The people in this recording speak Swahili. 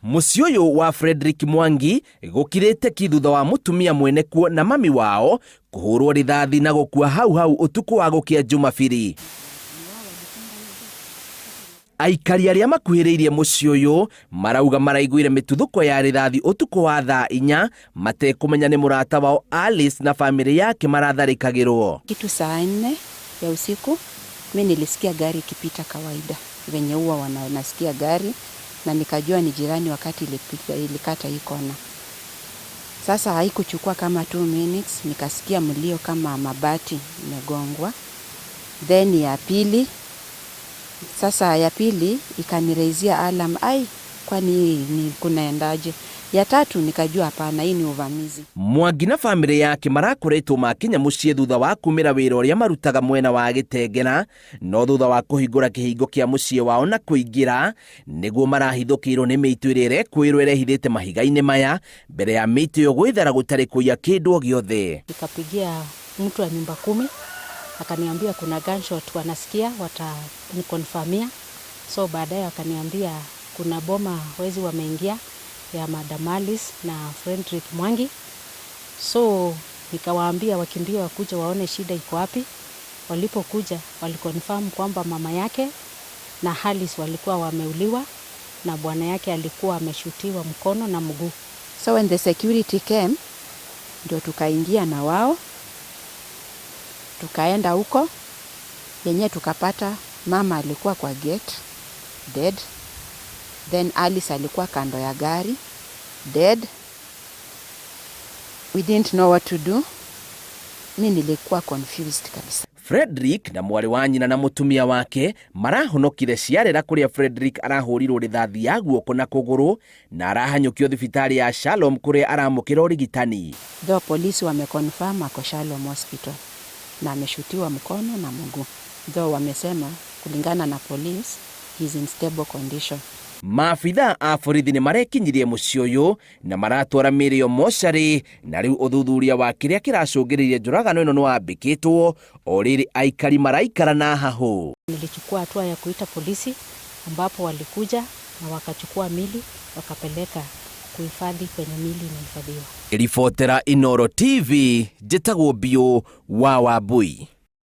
Mucii uyu wa Fredrick Mwangi Gukirite thutha wa Mutumia mwene kuo na mami wao kuhurwo rithathi na gukua hau utuku wa gukia Jumapili. Aikari aria makuhiriirie mucii uyu marauga maraiguire mituthuko ya rithathi utuku wa thaa 4 matekumenya ni murata wao Alice na family yake maratharikagirwo. Kitu saa 4 ya usiku mimi nilisikia gari ikipita kawaida venye huwa wanasikia gari, na nikajua ni jirani wakati ilikata hii kona. Sasa haikuchukua kama 2 minutes nikasikia mlio kama mabati imegongwa. Then ya pili, sasa ya pili ikanireizia alarm, kwani ni kunaendaje? Ya tatu nikajua hapana, hii ni uvamizi. Mwangi na family yake marakoretwo makinya mucii thutha wa kumira wira uria marutaga mwena wa Gitengera, no thutha wa kuhingura kihingo kia mucii wao na kuingira niguo marahithukirwo ni Miitu iria kwirwo irehithite mahiga-ini maya mbere ya Miitu yo gwithara gutarikuya kindu o giothe. Nikapigia mtu wa nyumba 10 akaniambia kuna gunshot wanasikia, watanikonfirmia. So baadaye akaniambia kuna boma wezi wameingia ya Madam Alice na Fredrick Mwangi. So nikawaambia wakimbia wakuja waone shida iko wapi. Walipokuja walikonfirm kwamba mama yake na Alice walikuwa wameuliwa na bwana yake alikuwa ameshutiwa mkono na mguu. So when the security came, ndio tukaingia na wao, tukaenda huko yenye tukapata mama alikuwa kwa gate dead. Then Alice alikuwa kando ya gari dead. We didn't know what to do. Mimi nilikuwa confused kabisa. Fredrick na mwari wa nyina na mutumia wake marahonokire ciarera kuria Fredrick arahurirwo rithathi ya guoko na kuguru na arahanyukio thibitari ya Shalom kuria aramukira urigitani. Though polisi wameconfirm ako Shalom hospital na ameshutiwa mkono na mguu. Though wamesema kulingana na police he's in stable condition. Maabitha a borithi ni marekinyirie mucii uyu na maratwara mĩĩrĩ yo mocarĩ, na riu uthuthuria wa kiria kiracũngĩrĩirie njũragano ĩno nĩwambĩkĩtwo o rĩrĩ aikari maraikara na hahu. Nilichukua hatua ya kuita polisi ambapo walikuja na wakachukua mili wakapeleka kuhifadhi kwenye mili inahifadhiwa. Ribotera Inooro TV, njĩtagwo Bio wa Wambui.